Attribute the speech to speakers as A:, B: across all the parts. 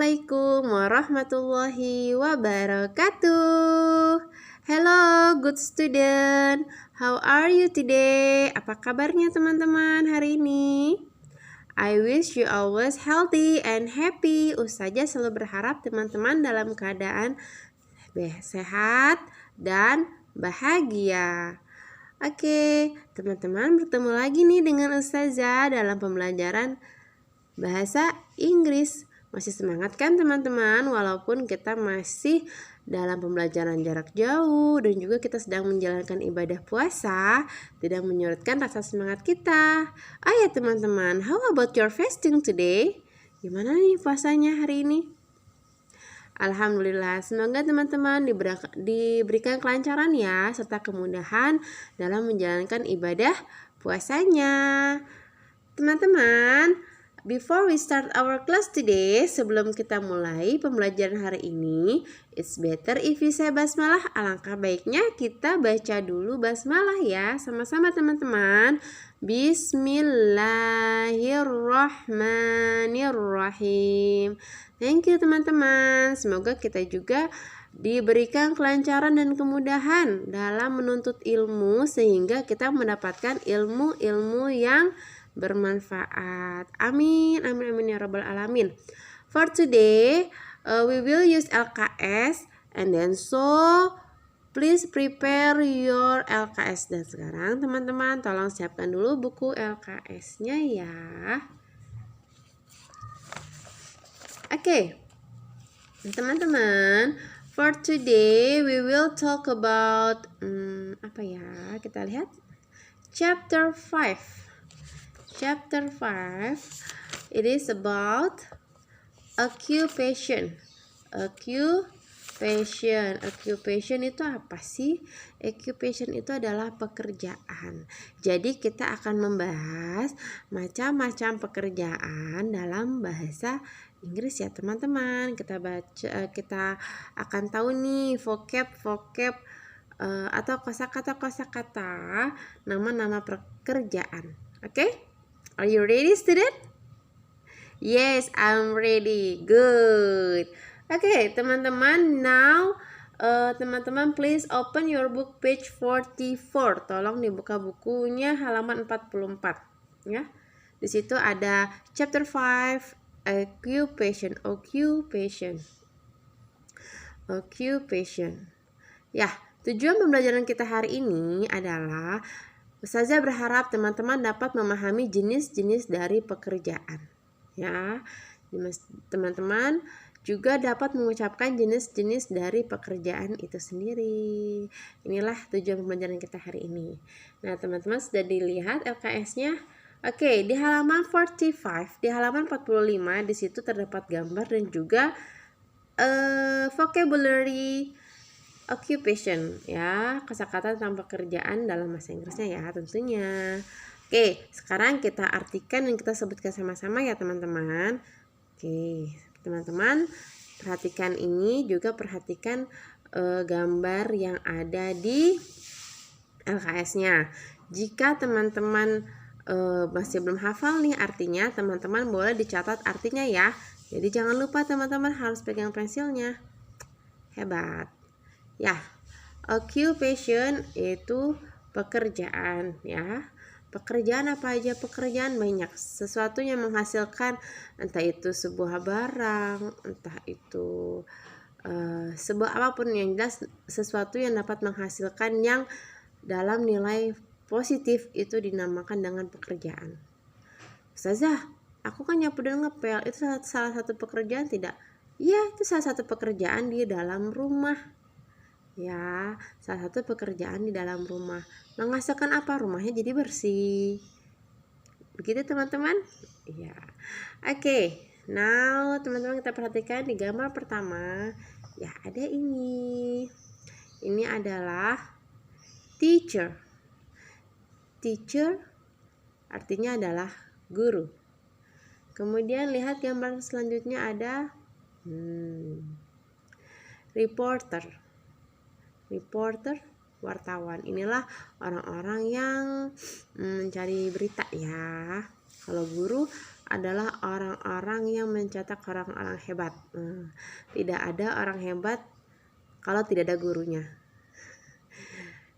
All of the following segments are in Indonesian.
A: Assalamualaikum warahmatullahi wabarakatuh. Hello good student, how are you today? Apa kabarnya teman-teman hari ini? I wish you always healthy and happy. Ustazah selalu berharap teman-teman dalam keadaan sehat dan bahagia. Oke, teman-teman bertemu lagi nih dengan Ustazah dalam pembelajaran bahasa Inggris. Masih semangat kan teman-teman, walaupun kita masih dalam pembelajaran jarak jauh dan juga kita sedang menjalankan ibadah puasa, tidak menyurutkan rasa semangat kita. Ayo teman-teman, how about your fasting today? Gimana nih puasanya hari ini? Alhamdulillah, semoga teman-teman diberikan kelancaran ya, serta kemudahan dalam menjalankan ibadah puasanya. Teman-teman, before we start our class today, sebelum kita mulai pembelajaran hari ini, it's better if you say basmalah. Alangkah baiknya kita baca dulu basmalah ya, sama-sama teman-teman. Bismillahirrahmanirrahim. Thank you teman-teman. Semoga kita juga diberikan kelancaran dan kemudahan dalam menuntut ilmu sehingga kita mendapatkan ilmu-ilmu yang bermanfaat. Amin, amin, amin ya rabbal alamin. For today, we will use LKS and then so please prepare your LKS. Dan sekarang teman-teman tolong siapkan dulu buku LKS-nya ya. Oke, teman-teman, for today we will talk about apa ya? Kita lihat chapter 5. Chapter 5, it is about occupation. Occupation itu apa sih? Occupation itu adalah pekerjaan. Jadi kita akan membahas macam-macam pekerjaan dalam bahasa Inggris ya teman-teman. Kita akan tahu nih vocab atau kosakata nama-nama pekerjaan. Oke? Are you ready, student? Yes, I'm ready. Good. Okay, teman-teman, now teman-teman please open your book page 44. Tolong dibuka bukunya halaman 44 ya. Di situ ada chapter 5 occupation. Ya, tujuan pembelajaran kita hari ini adalah Ustazah berharap teman-teman dapat memahami jenis-jenis dari pekerjaan. Ya, teman-teman juga dapat mengucapkan jenis-jenis dari pekerjaan itu sendiri. Inilah tujuan pembelajaran kita hari ini. Nah, teman-teman sudah dilihat LKS-nya? Oke, di halaman 45, di halaman 45 di situ terdapat gambar dan juga vocabulary occupation ya, kosakata tentang pekerjaan dalam bahasa Inggrisnya ya tentunya. Oke, sekarang kita artikan dan kita sebutkan sama-sama ya teman-teman. Oke, teman-teman perhatikan ini, juga perhatikan gambar yang ada di LKS-nya. Jika teman-teman masih belum hafal nih artinya, teman-teman boleh dicatat artinya ya. Jadi jangan lupa teman-teman harus pegang pensilnya. Hebat. Ya, occupation itu pekerjaan ya. Pekerjaan apa aja? Pekerjaan banyak. Sesuatu yang menghasilkan, entah itu sebuah barang, entah itu sebuah apapun, yang jelas sesuatu yang dapat menghasilkan yang dalam nilai positif itu dinamakan dengan pekerjaan. Ustazah, aku kan nyapu dan ngepel, itu salah satu pekerjaan tidak? Iya, itu salah satu pekerjaan di dalam rumah. Ya, salah satu pekerjaan di dalam rumah. Menghasilkan apa? Rumahnya jadi bersih. Begitu teman-teman? Ya. Oke, now teman-teman kita perhatikan di gambar pertama. Ya, ada ini. Ini adalah teacher. Teacher artinya adalah guru. Kemudian lihat gambar selanjutnya ada reporter, wartawan. Inilah orang-orang yang mencari berita ya. Kalau guru adalah orang-orang yang mencetak orang-orang hebat. Tidak ada orang hebat kalau tidak ada gurunya.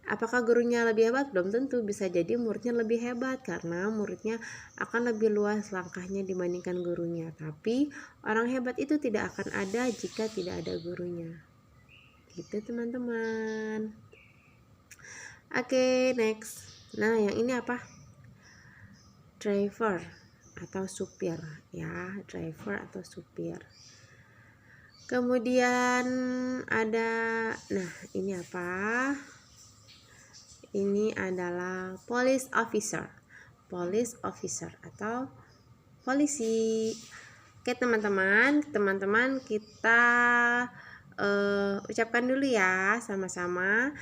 A: Apakah gurunya lebih hebat? Belum tentu, bisa jadi muridnya lebih hebat karena muridnya akan lebih luas langkahnya dibandingkan gurunya. Tapi orang hebat itu tidak akan ada jika tidak ada gurunya. Gitu teman-teman. Oke, next. Nah, yang ini apa? Driver atau supir ya, driver atau supir. Kemudian ada, nah ini apa? Ini adalah police officer atau polisi. Oke teman-teman kita ucapkan dulu ya sama-sama.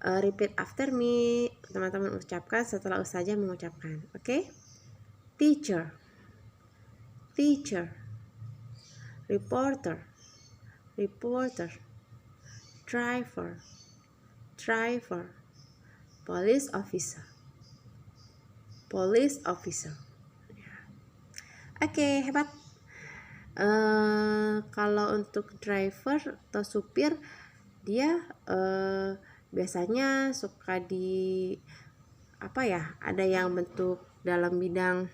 A: Repeat after me, teman-teman ucapkan setelah Ustazah mengucapkan. Oke? Teacher, reporter, driver, police officer. Oke, hebat. Kalau untuk driver atau supir, dia biasanya suka di ada yang bentuk dalam bidang,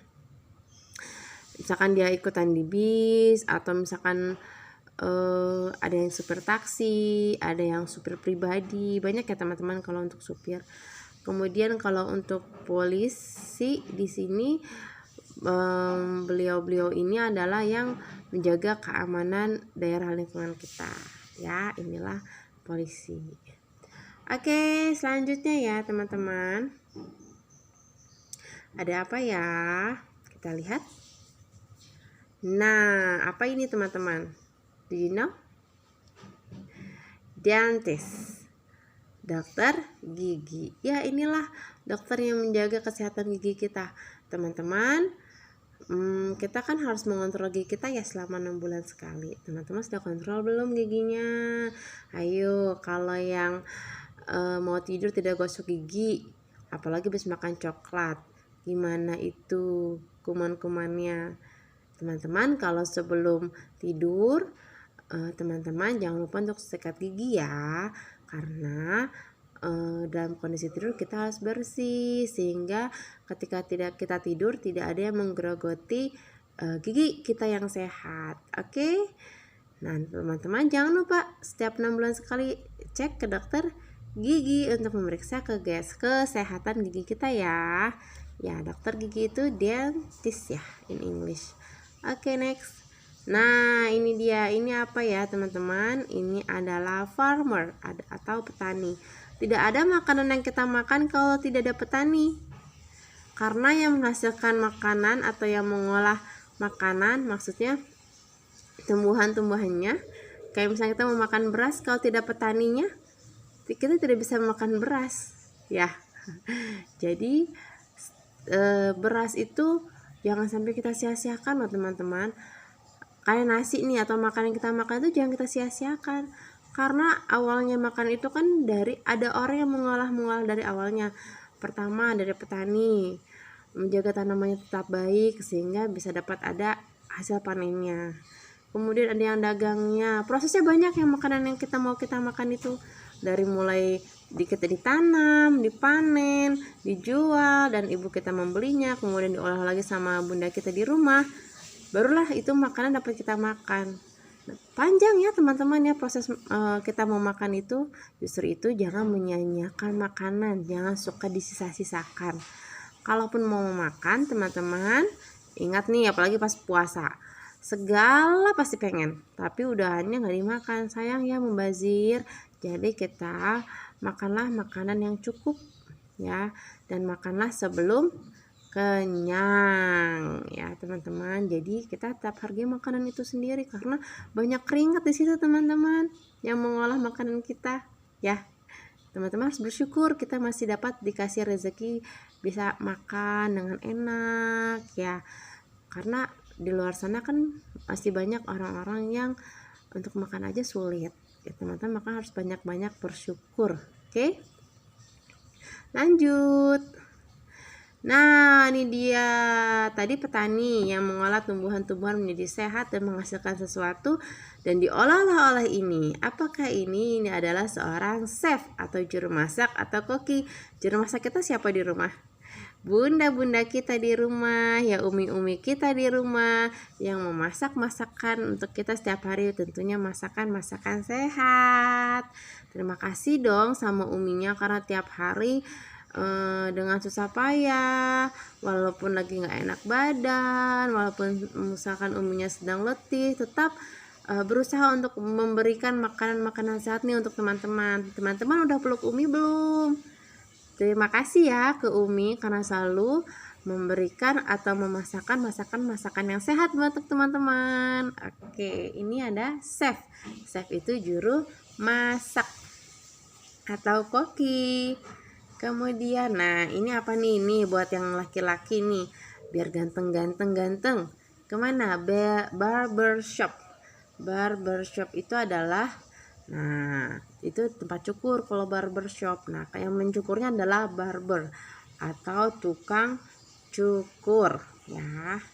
A: misalkan dia ikutan di bis, atau misalkan ada yang supir taksi, ada yang supir pribadi, banyak ya teman-teman kalau untuk supir. Kemudian kalau untuk polisi di sini, beliau ini adalah yang menjaga keamanan daerah lingkungan kita ya, inilah polisi. Oke, selanjutnya ya teman-teman, ada apa ya, kita lihat. Nah, apa ini teman-teman? Do you know? Dentist, dokter gigi. Ya, inilah dokter yang menjaga kesehatan gigi kita. Teman-teman, kita kan harus mengontrol gigi kita ya selama 6 bulan sekali. Teman-teman sudah kontrol belum giginya? Ayo, kalau yang mau tidur tidak gosok gigi, apalagi habis makan coklat, gimana itu kuman-kumannya? Teman-teman, kalau sebelum tidur, teman-teman jangan lupa untuk sikat gigi ya, karena dalam kondisi tidur kita harus bersih, sehingga ketika tidak kita tidur tidak ada yang menggerogoti gigi kita yang sehat. Oke? Nah teman-teman jangan lupa setiap 6 bulan sekali cek ke dokter gigi untuk memeriksa kesehatan gigi kita ya. Ya, dokter gigi itu dentist ya in English. Oke, next. Nah, ini dia. Ini apa ya, teman-teman? Ini adalah farmer atau petani. Tidak ada makanan yang kita makan kalau tidak ada petani. Karena yang menghasilkan makanan atau yang mengolah makanan, maksudnya tumbuhan-tumbuhannya, kayak misalnya kita mau makan beras, kalau tidak petaninya, kita tidak bisa makan beras, ya. Jadi beras itu jangan sampai kita sia-siakan loh teman-teman. Kayak nasi nih atau makanan yang kita makan itu jangan kita sia-siakan, karena awalnya makan itu kan ada orang yang mengolah dari awalnya. Pertama dari petani, menjaga tanamannya tetap baik sehingga bisa dapat ada hasil panennya. Kemudian ada yang dagangnya, prosesnya banyak yang makanan yang kita makan itu, dari mulai kita ditanam, dipanen, dijual, dan ibu kita membelinya, kemudian diolah lagi sama bunda kita di rumah, barulah itu makanan dapat kita makan. Panjang ya teman-teman ya proses kita mau makan itu. Justru itu jangan menyia-nyiakan makanan, jangan suka disisa-sisakan. Kalaupun mau makan teman-teman, ingat nih apalagi pas puasa, segala pasti pengen, tapi udahannya nggak dimakan, sayang ya, membazir. Jadi kita makanlah makanan yang cukup ya, dan makanlah sebelum kenyang ya teman-teman. Jadi kita tetap hargai makanan itu sendiri, karena banyak keringat di situ teman-teman yang mengolah makanan kita ya. Teman-teman harus bersyukur kita masih dapat dikasih rezeki bisa makan dengan enak ya, karena di luar sana kan masih banyak orang-orang yang untuk makan aja sulit ya teman-teman. Maka harus banyak-banyak bersyukur. Oke, lanjut. Nah, ini dia tadi petani yang mengolah tumbuhan-tumbuhan menjadi sehat dan menghasilkan sesuatu dan diolah oleh ini. Apakah ini adalah seorang chef atau juru masak atau koki? Juru masak kita siapa di rumah? Bunda-bunda kita di rumah, ya umi-umi kita di rumah yang memasak masakan untuk kita setiap hari, tentunya masakan-masakan sehat. Terima kasih dong sama uminya karena tiap hari dengan susah payah, walaupun lagi nggak enak badan, walaupun misalkan uminya sedang letih, tetap berusaha untuk memberikan makanan-makanan sehat nih untuk teman-teman. Teman-teman udah peluk umi belum? Terima kasih ya ke umi karena selalu memberikan atau memasakkan masakan-masakan yang sehat buat teman-teman. Oke, ini ada chef. Chef itu juru masak atau koki. Kemudian, nah ini apa nih? Ini buat yang laki-laki nih, biar ganteng. Kemana? Barbershop. Barbershop itu adalah, nah itu tempat cukur kalau barbershop. Nah yang mencukurnya adalah barber atau tukang cukur ya.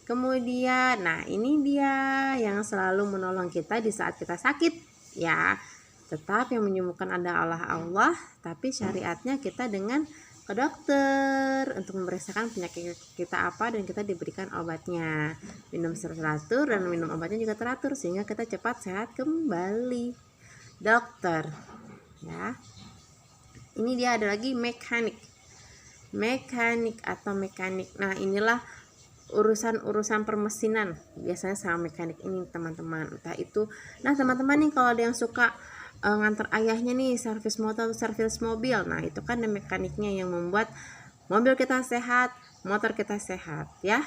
A: Kemudian, nah ini dia yang selalu menolong kita di saat kita sakit ya. Tetap yang menyembuhkan ada Allah, tapi syariatnya kita dengan ke dokter untuk memeriksakan penyakit kita apa dan kita diberikan obatnya. Minum teratur dan minum obatnya juga teratur sehingga kita cepat sehat kembali. Dokter ya. Ini dia ada lagi mekanik atau mekanik. Nah inilah urusan permesinan biasanya sama mekanik ini teman-teman, entah itu. Nah teman-teman nih kalau ada yang suka ngantar ayahnya nih servis motor atau servis mobil, nah itu kan mekaniknya yang membuat mobil kita sehat, motor kita sehat ya.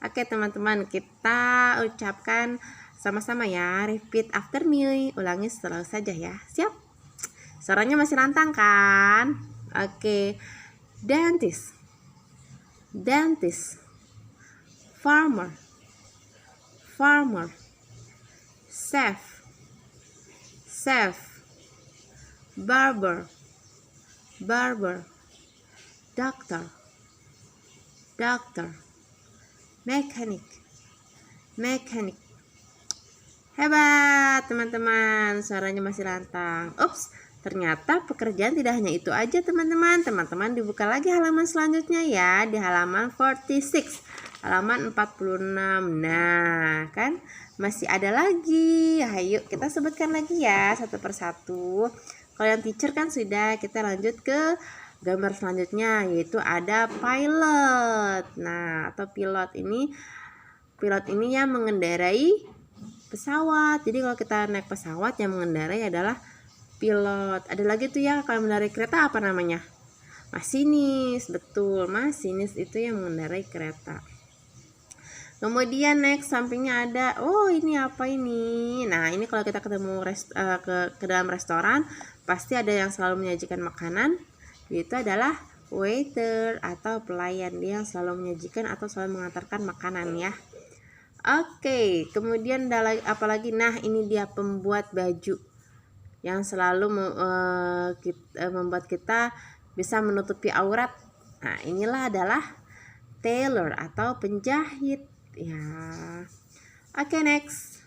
A: Oke teman-teman, kita ucapkan sama-sama ya, repeat after me, ulangi setelah saja ya. Siap? Suaranya masih lantang kan? Oke. Dentist, farmer, chef, barber, doctor, mechanic. Hebat teman-teman, suaranya masih lantang. Ups, ternyata pekerjaan tidak hanya itu aja teman-teman. Teman-teman dibuka lagi halaman selanjutnya ya, di halaman 46, halaman 46. Nah kan masih ada lagi. Ayo kita sebutkan lagi ya satu persatu. Kalau yang teacher kan sudah, kita lanjut ke gambar selanjutnya, yaitu ada pilot. Nah atau pilot ini yang mengendarai pesawat. Jadi kalau kita naik pesawat, yang mengendarai adalah pilot. Ada lagi tuh ya kalau mengendarai kereta apa namanya? Masinis. Betul, masinis itu yang mengendarai kereta. Kemudian next sampingnya ada, oh ini apa ini? Nah ini kalau kita ketemu ke dalam restoran, pasti ada yang selalu menyajikan makanan, yaitu adalah waiter atau pelayan. Dia yang selalu menyajikan atau selalu mengantarkan makanan ya. Oke, kemudian ada apa lagi? Nah ini dia pembuat baju yang selalu membuat kita bisa menutupi aurat. Nah inilah adalah tailor atau penjahit ya. Oke, next.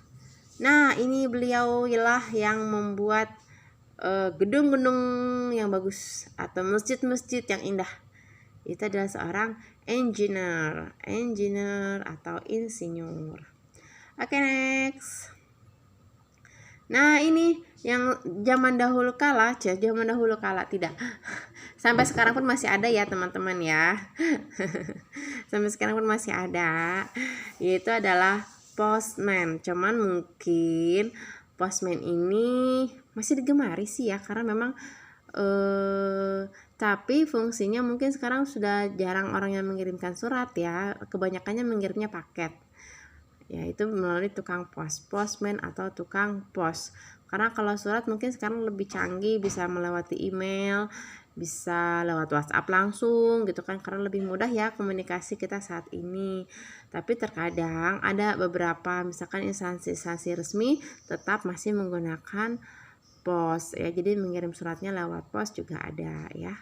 A: Nah ini beliau lah yang membuat gedung-gedung yang bagus atau masjid-masjid yang indah. Itu adalah seorang engineer atau insinyur. Oke, next. Nah ini yang zaman dahulu kala tidak, sampai sekarang pun masih ada ya teman-teman ya. Sampai sekarang pun masih ada, yaitu adalah postman. Cuman mungkin postman ini masih digemari sih ya, karena memang tapi fungsinya mungkin sekarang sudah jarang orang yang mengirimkan surat ya, kebanyakannya mengirimnya paket, yaitu melalui tukang postman atau tukang pos. Karena kalau surat mungkin sekarang lebih canggih, bisa melewati email, bisa lewat WhatsApp langsung gitu kan, karena lebih mudah ya komunikasi kita saat ini. Tapi terkadang ada beberapa misalkan instansi resmi tetap masih menggunakan pos ya, jadi mengirim suratnya lewat pos juga ada ya.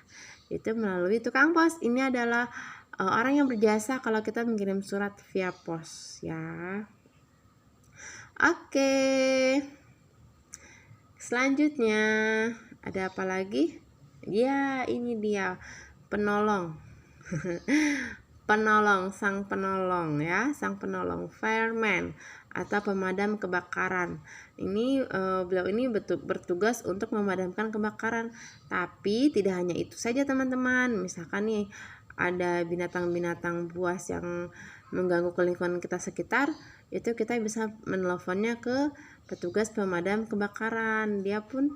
A: itu melalui tukang pos. Ini adalah orang yang berjasa kalau kita mengirim surat via pos ya. Oke. Selanjutnya ada apa lagi? Ya, ini dia penolong. Penolong, sang penolong ya, sang penolong, fireman atau pemadam kebakaran. Ini beliau ini bertugas untuk memadamkan kebakaran. Tapi tidak hanya itu saja teman-teman. Misalkan nih ada binatang-binatang buas yang mengganggu lingkungan kita sekitar, itu kita bisa menelponnya ke petugas pemadam kebakaran. Dia pun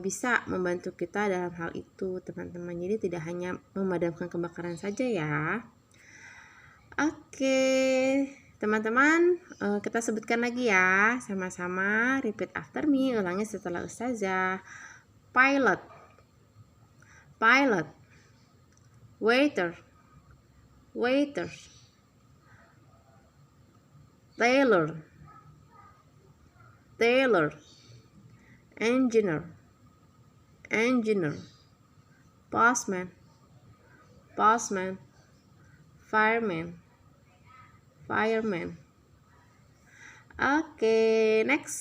A: bisa membantu kita dalam hal itu teman-teman. Jadi tidak hanya memadamkan kebakaran saja ya. Oke teman-teman, kita sebutkan lagi ya, sama-sama repeat after me, ulangi setelah ustazah. Pilot, pilot, waiter, waiter, tailor, tailor, engineer, engineer, postman, postman, fireman, fireman. Oke, next.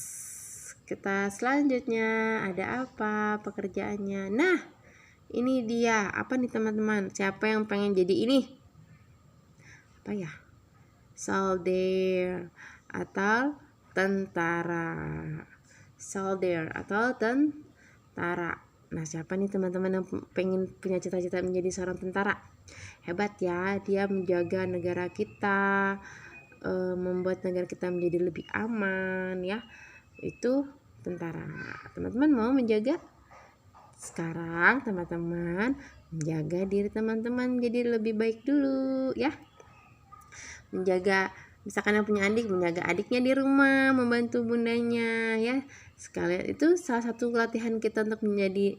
A: Kita selanjutnya ada apa pekerjaannya? Nah, ini dia. Apa nih teman-teman? Siapa yang pengen jadi ini? Apa ya? Soldier atau tentara. Soldier atau tentara. Nah, siapa nih teman-teman yang pengen punya cita-cita menjadi seorang tentara? Hebat ya, dia menjaga negara kita, membuat negara kita menjadi lebih aman ya. Itu tentara. Teman-teman mau menjaga? Sekarang teman-teman menjaga diri teman-teman menjadi lebih baik dulu ya. Menjaga, misalkan yang punya adik, menjaga adiknya di rumah, membantu bundanya ya. Sekalian itu salah satu latihan kita untuk menjadi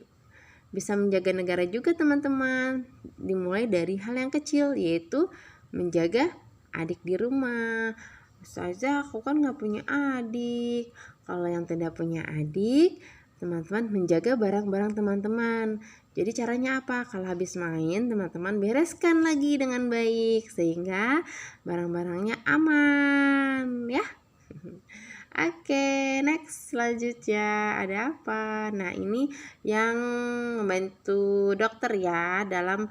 A: bisa menjaga negara juga teman-teman. Dimulai dari hal yang kecil, yaitu menjaga adik di rumah. Ustazah, aku kan gak punya adik. Kalau yang tidak punya adik, teman-teman menjaga barang-barang teman-teman. Jadi caranya apa? Kalau habis main, teman-teman bereskan lagi dengan baik sehingga barang-barangnya aman ya. Oke, next. Selanjutnya ada apa? Nah, ini yang membantu dokter ya dalam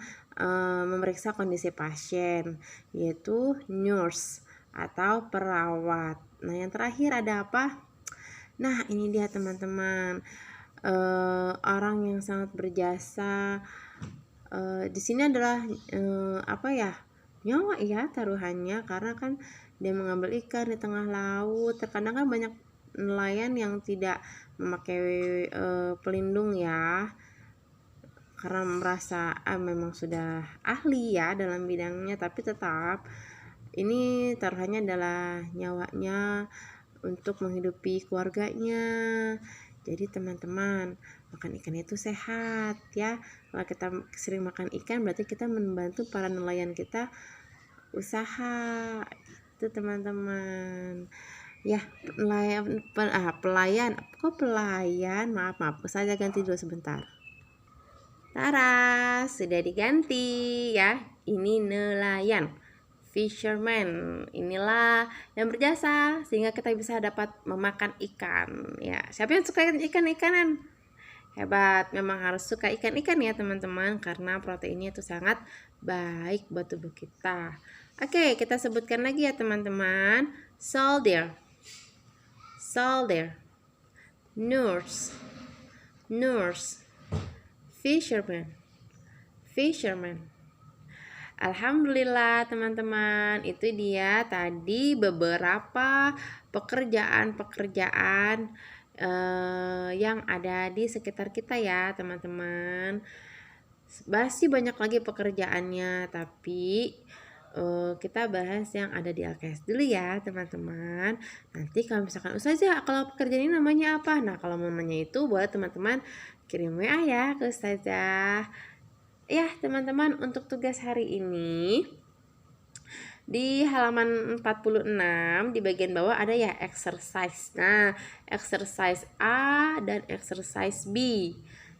A: memeriksa kondisi pasien, yaitu nurse atau perawat. Nah, yang terakhir ada apa? Nah, ini dia teman-teman, orang yang sangat berjasa. Di sini adalah apa ya? Nyawa ya taruhannya, karena kan dia mengambil ikan di tengah laut. Terkadang kan banyak nelayan yang tidak memakai pelindung ya, karena merasa memang sudah ahli ya dalam bidangnya, tapi tetap ini taruhannya adalah nyawanya untuk menghidupi keluarganya. Jadi teman-teman, makan ikan itu sehat ya. Kalau kita sering makan ikan berarti kita membantu para nelayan kita usaha. Itu teman-teman. Ya, pelayan. Kok pelayan? Maaf, saya ganti dulu sebentar. Tara, sudah diganti ya. Ini nelayan, fisherman. Inilah yang berjasa sehingga kita bisa dapat memakan ikan ya. Siapa yang suka ikan-ikanan? Hebat, memang harus suka ikan-ikan ya teman-teman, karena proteinnya itu sangat baik buat tubuh kita. Oke, kita sebutkan lagi ya teman-teman. Soldier, soldier, nurse, nurse, fisherman, fisherman. Alhamdulillah teman-teman, itu dia tadi beberapa pekerjaan-pekerjaan yang ada di sekitar kita ya teman-teman. Masih banyak lagi pekerjaannya, tapi kita bahas yang ada di LKS dulu ya teman-teman. Nanti kalau misalkan Ustazah, kalau pekerjaan ini namanya apa? Nah, kalau namanya itu boleh teman-teman kirim WA ya ke Ustazah. Ya teman-teman, untuk tugas hari ini di halaman 46 di bagian bawah ada ya exercise. Nah, exercise A dan exercise B.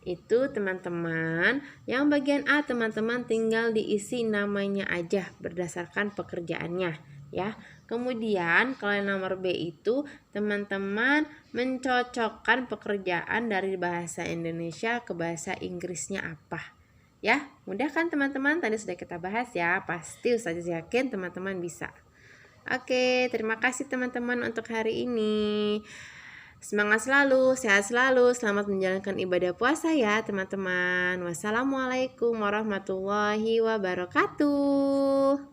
A: Itu teman-teman, yang bagian A teman-teman tinggal diisi namanya aja berdasarkan pekerjaannya ya. Kemudian kalau yang nomor B itu teman-teman mencocokkan pekerjaan dari bahasa Indonesia ke bahasa Inggrisnya apa. Ya, mudah kan teman-teman? Tadi sudah kita bahas ya. Pasti Ustazah yakin teman-teman bisa. Oke, terima kasih teman-teman untuk hari ini. Semangat selalu, sehat selalu, selamat menjalankan ibadah puasa ya teman-teman. Wassalamualaikum warahmatullahi wabarakatuh.